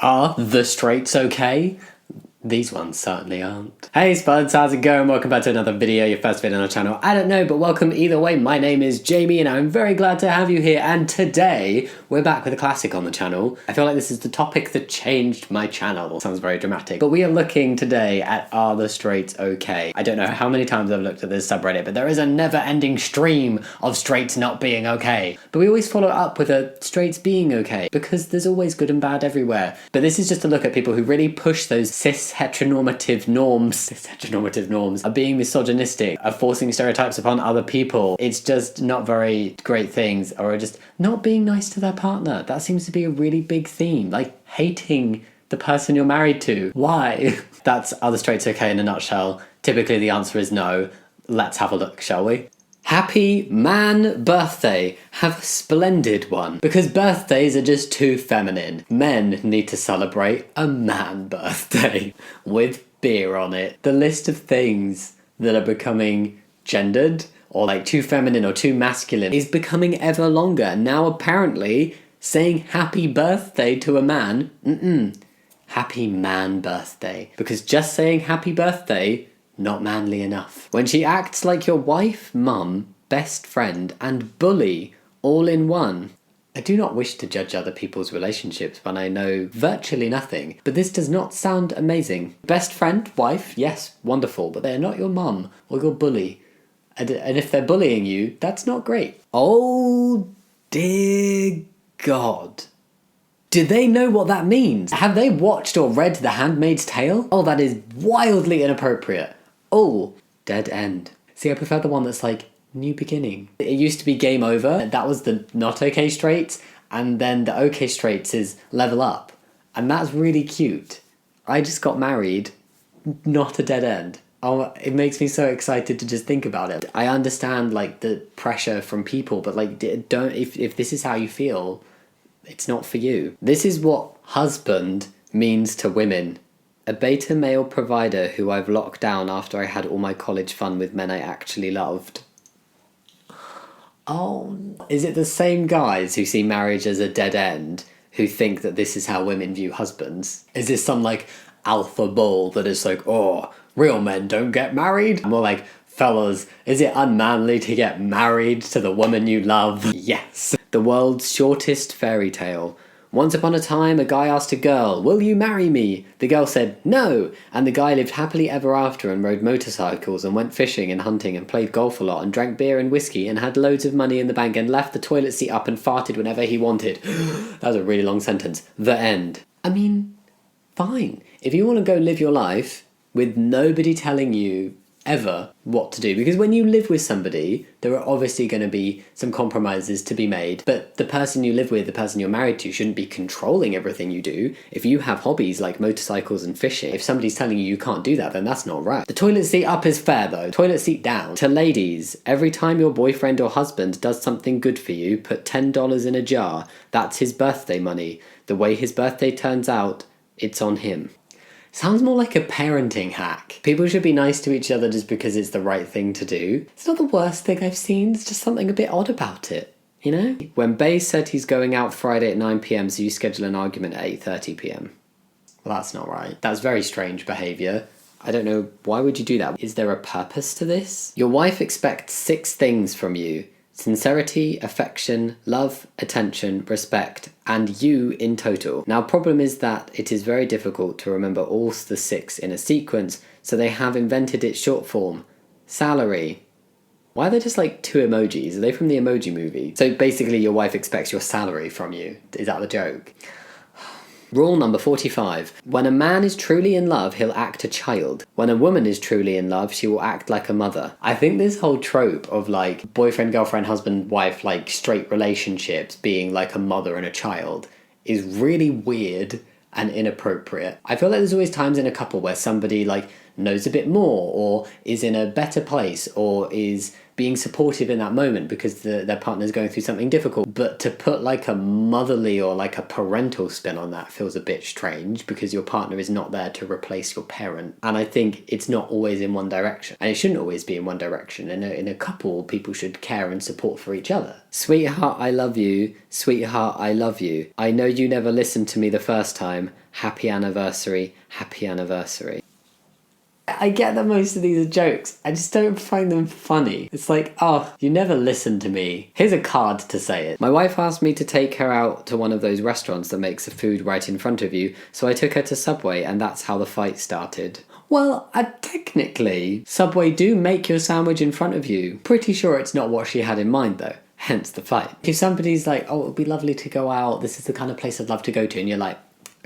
Are the straights okay? These ones certainly aren't. Hey Spuds, how's it going? Welcome back to another video, your first video on our channel. I don't know, but welcome either way. My name is Jamie and I'm very glad to have you here. And today, we're back with a classic on the channel. I feel like this is the topic that changed my channel. Sounds very dramatic. But we are looking today at Are the Straights Okay? I don't know how many times I've looked at this subreddit, but there is a never-ending stream of straights not being okay. But we always follow it up with a straights being okay, because there's always good and bad everywhere. But this is just a look at people who really push those cis-heteronormative norms are being misogynistic, are forcing stereotypes upon other people. It's just not very great things, or just not being nice to their partner. That seems to be a really big theme, like hating the person you're married to. Why? That's Are the Straights Okay in a nutshell. Typically the answer is no. Let's have a look, shall we? Happy man birthday. Have a splendid one. Because birthdays are just too feminine. Men need to celebrate a man birthday with beer on it. The list of things that are becoming gendered or like too feminine or too masculine is becoming ever longer. Now apparently saying happy birthday to a man, happy man birthday. Because just saying happy birthday, not manly enough. When she acts like your wife, mum, best friend, and bully all in one. I do not wish to judge other people's relationships when I know virtually nothing, but this does not sound amazing. Best friend, wife, yes, wonderful, but they're not your mum or your bully. And if they're bullying you, that's not great. Oh dear God. Do they know what that means? Have they watched or read The Handmaid's Tale? Oh, that is wildly inappropriate. Oh, dead end. See, I prefer the one that's like, new beginning. It used to be game over. That was the not okay straights. And then the okay straights is level up. And that's really cute. I just got married. Not a dead end. Oh, it makes me so excited to just think about it. I understand like the pressure from people, but like don't, if this is how you feel, it's not for you. This is what husband means to women. A beta male provider who I've locked down after I had all my college fun with men I actually loved. Oh, is it the same guys who see marriage as a dead end who think that this is how women view husbands? Is this some like alpha bull that is like, oh, real men don't get married? More like, fellas, is it unmanly to get married to the woman you love? Yes. The world's shortest fairy tale. Once upon a time, a guy asked a girl, will you marry me? The girl said, no, and the guy lived happily ever after and rode motorcycles and went fishing and hunting and played golf a lot and drank beer and whiskey and had loads of money in the bank and left the toilet seat up and farted whenever he wanted. That was a really long sentence. The end. I mean, fine. If you want to go live your life with nobody telling you ever what to do, because when you live with somebody there are obviously going to be some compromises to be made, but the person you live with, the person you're married to, shouldn't be controlling everything you do. If you have hobbies like motorcycles and fishing, if somebody's telling you you can't do that, then that's not right. The toilet seat up is fair though. Toilet seat down. To ladies, every time your boyfriend or husband does something good for you, put $10 in a jar. That's his birthday money. The way his birthday turns out, it's on him. Sounds more like a parenting hack. People should be nice to each other just because it's the right thing to do. It's not the worst thing I've seen, it's just something a bit odd about it, you know? When Bay said he's going out Friday at 9 PM, so you schedule an argument at 8:30 PM. Well, that's not right. That's very strange behaviour. I don't know, why would you do that? Is there a purpose to this? Your wife expects 6 things from you. Sincerity, affection, love, attention, respect, and you in total. Now, problem is that it is very difficult to remember all the 6 in a sequence, so they have invented its short form. Salary. Why are there just like 2 emojis? Are they from the Emoji Movie? So basically your wife expects your salary from you. Is that the joke? Rule number 45. When a man is truly in love, he'll act a child. When a woman is truly in love, she will act like a mother. I think this whole trope of like boyfriend, girlfriend, husband, wife, like straight relationships being like a mother and a child is really weird and inappropriate. I feel like there's always times in a couple where somebody like knows a bit more or is in a better place or is being supportive in that moment because their partner's going through something difficult. But to put like a motherly or like a parental spin on that feels a bit strange because your partner is not there to replace your parent. And I think it's not always in one direction. And it shouldn't always be in one direction. In a couple, people should care and support for each other. Sweetheart, I love you. Sweetheart, I love you. I know you never listened to me the first time. Happy anniversary. Happy anniversary. I get that most of these are jokes. I just don't find them funny. It's like, oh, you never listened to me. Here's a card to say it. My wife asked me to take her out to one of those restaurants that makes the food right in front of you, so I took her to Subway, and that's how the fight started. Well, technically, Subway do make your sandwich in front of you. Pretty sure it's not what she had in mind, though. Hence the fight. If somebody's like, oh, it would be lovely to go out, this is the kind of place I'd love to go to, and you're like,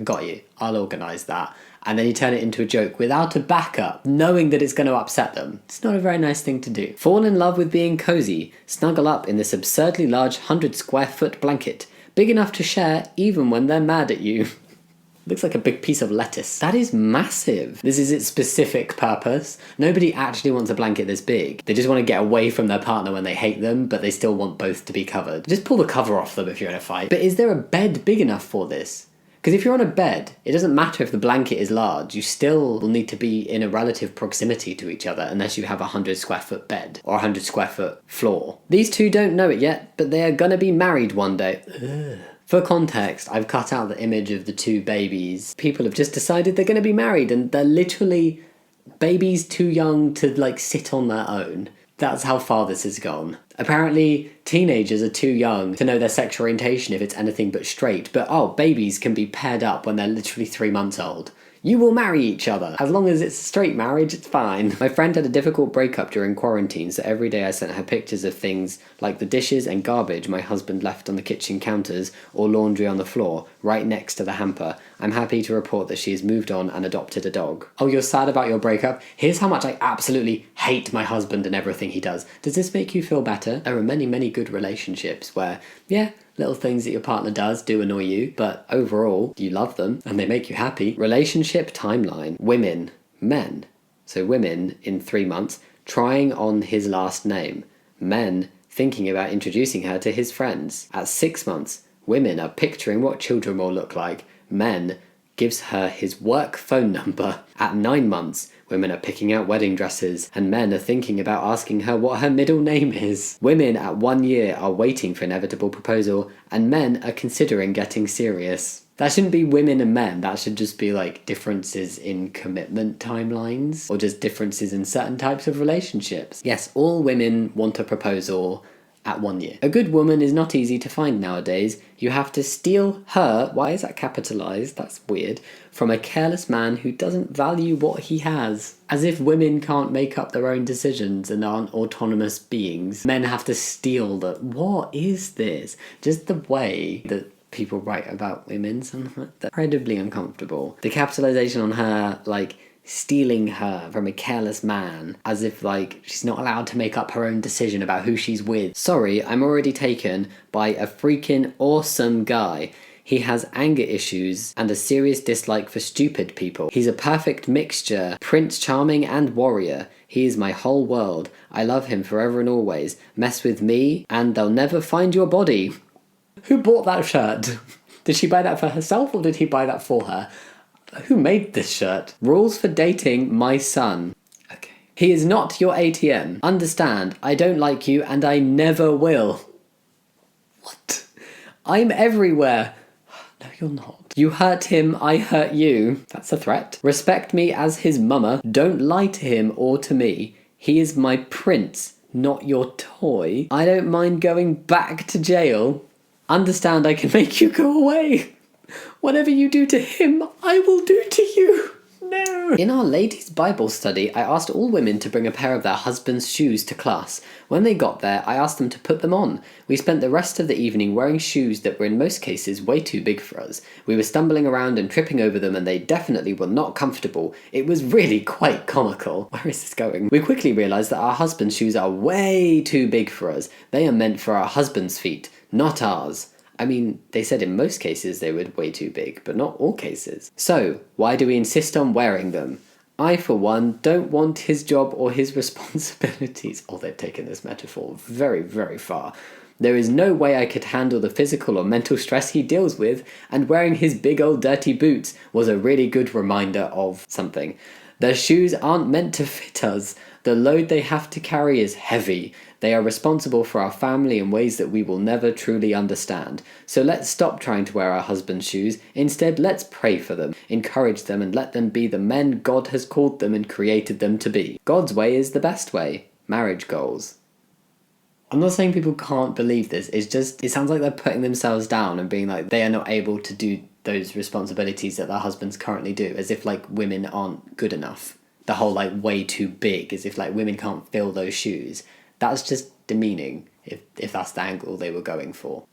got you, I'll organise that. And then you turn it into a joke without a backup, knowing that it's going to upset them. It's not a very nice thing to do. Fall in love with being cozy. Snuggle up in this absurdly large 100-square-foot blanket, big enough to share even when they're mad at you. Looks like a big piece of lettuce. That is massive. This is its specific purpose. Nobody actually wants a blanket this big. They just want to get away from their partner when they hate them, but they still want both to be covered. Just pull the cover off them if you're in a fight. But is there a bed big enough for this? Because if you're on a bed, it doesn't matter if the blanket is large, you still will need to be in a relative proximity to each other unless you have a 100-square-foot bed or a 100-square-foot floor. These two don't know it yet, but they are gonna be married one day. Ugh. For context, I've cut out the image of the two babies. People have just decided they're gonna be married and they're literally babies too young to like sit on their own. That's how far this has gone. Apparently, teenagers are too young to know their sexual orientation if it's anything but straight, but oh, babies can be paired up when they're literally 3 months old. You will marry each other. As long as it's a straight marriage, it's fine. My friend had a difficult breakup during quarantine, so every day I sent her pictures of things like the dishes and garbage my husband left on the kitchen counters or laundry on the floor, right next to the hamper. I'm happy to report that she has moved on and adopted a dog. Oh, you're sad about your breakup? Here's how much I absolutely hate my husband and everything he does. Does this make you feel better? There are many, many good relationships where, yeah, little things that your partner does do annoy you, but overall, you love them and they make you happy. Relationship timeline. Women, men. So women in 3 months, trying on his last name. Men, thinking about introducing her to his friends. At 6 months, women are picturing what children will look like. Men, gives her his work phone number. At 9 months, women are picking out wedding dresses, and men are thinking about asking her what her middle name is. Women at 1 year are waiting for inevitable proposal, and men are considering getting serious. That shouldn't be women and men, that should just be like differences in commitment timelines, or just differences in certain types of relationships. Yes, all women want a proposal at 1 year. A good woman is not easy to find nowadays. You have to steal her, why is that capitalised? That's weird, from a careless man who doesn't value what he has. As if women can't make up their own decisions and aren't autonomous beings. Men have to steal the... What is this? Just the way that people write about women, something incredibly uncomfortable. The capitalisation on her, like, stealing her from a careless man, as if like she's not allowed to make up her own decision about who she's with. Sorry, I'm already taken by a freaking awesome guy. He has anger issues and a serious dislike for stupid people. He's a perfect mixture, Prince Charming and warrior. He is my whole world. I love him forever and always. Mess with me and they'll never find your body. Who bought that shirt? Did she buy that for herself or did he buy that for her? Who made this shirt? Rules for dating my son. Okay. He is not your ATM. Understand, I don't like you and I never will. What? I'm everywhere. No, you're not. You hurt him, I hurt you. That's a threat. Respect me as his mama. Don't lie to him or to me. He is my prince, not your toy. I don't mind going back to jail. Understand, I can make you go away. Whatever you do to him, I will do to you. No. In our ladies' Bible study, I asked all women to bring a pair of their husband's shoes to class. When they got there, I asked them to put them on. We spent the rest of the evening wearing shoes that were in most cases way too big for us. We were stumbling around and tripping over them and they definitely were not comfortable. It was really quite comical. Where is this going? We quickly realised that our husband's shoes are way too big for us. They are meant for our husband's feet, not ours. I mean, they said in most cases they were way too big, but not all cases. So, why do we insist on wearing them? I, for one, don't want his job or his responsibilities. Oh, they've taken this metaphor very, very far. There is no way I could handle the physical or mental stress he deals with, and wearing his big old dirty boots was a really good reminder of something. Their shoes aren't meant to fit us. The load they have to carry is heavy. They are responsible for our family in ways that we will never truly understand. So let's stop trying to wear our husband's shoes. Instead, let's pray for them, encourage them, and let them be the men God has called them and created them to be. God's way is the best way. Marriage goals. I'm not saying people can't believe this, it's just, it sounds like they're putting themselves down and being like they are not able to do those responsibilities that their husbands currently do, as if like women aren't good enough. The whole like way too big, as if like women can't fill those shoes. That's just demeaning, if that's the angle they were going for.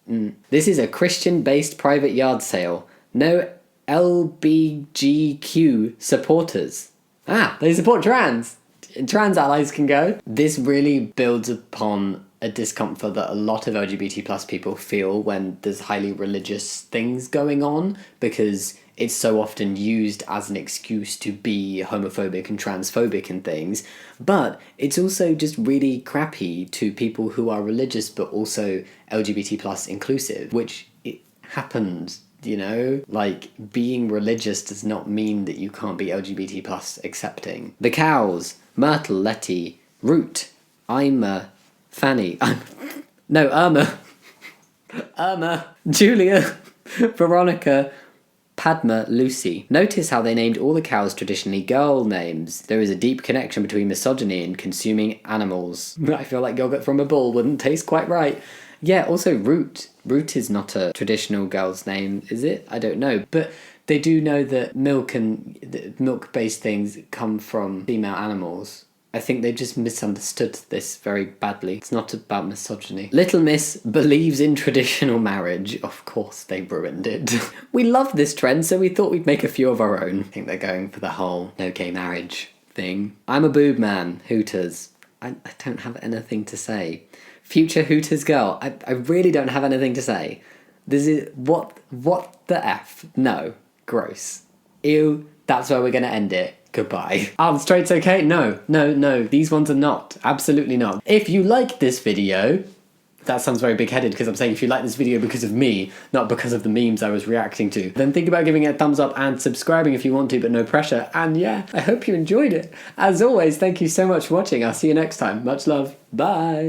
This is a Christian-based private yard sale. No LBGQ supporters. They support trans. Trans allies can go. This really builds upon a discomfort that a lot of LGBT plus people feel when there's highly religious things going on, because it's so often used as an excuse to be homophobic and transphobic and things. But it's also just really crappy to people who are religious but also LGBT plus inclusive, which it happens. You know, like, being religious does not mean that you can't be LGBT plus accepting. The cows: Myrtle, Letty, Root, Ima, Fanny, Irma, Julia, Veronica, Padma, Lucy. Notice how they named all the cows traditionally girl names. There is a deep connection between misogyny and consuming animals. I feel like yogurt from a bull wouldn't taste quite right. Yeah, also Root. Root is not a traditional girl's name, is it? I don't know. But they do know that milk and milk-based things come from female animals. I think they just misunderstood this very badly. It's not about misogyny. Little Miss believes in traditional marriage. Of course they ruined it. We love this trend, so we thought we'd make a few of our own. I think they're going for the whole no gay marriage thing. I'm a boob man. Hooters. I don't have anything to say. Future Hooters girl. I really don't have anything to say. This is... What the F? No. Gross. Ew. That's where we're going to end it. Goodbye. Are the straights okay? No. These ones are not. Absolutely not. If you like this video... That sounds very big-headed because I'm saying if you like this video because of me, not because of the memes I was reacting to, then think about giving it a thumbs up and subscribing if you want to, but no pressure. And yeah, I hope you enjoyed it. As always, thank you so much for watching. I'll see you next time. Much love. Bye.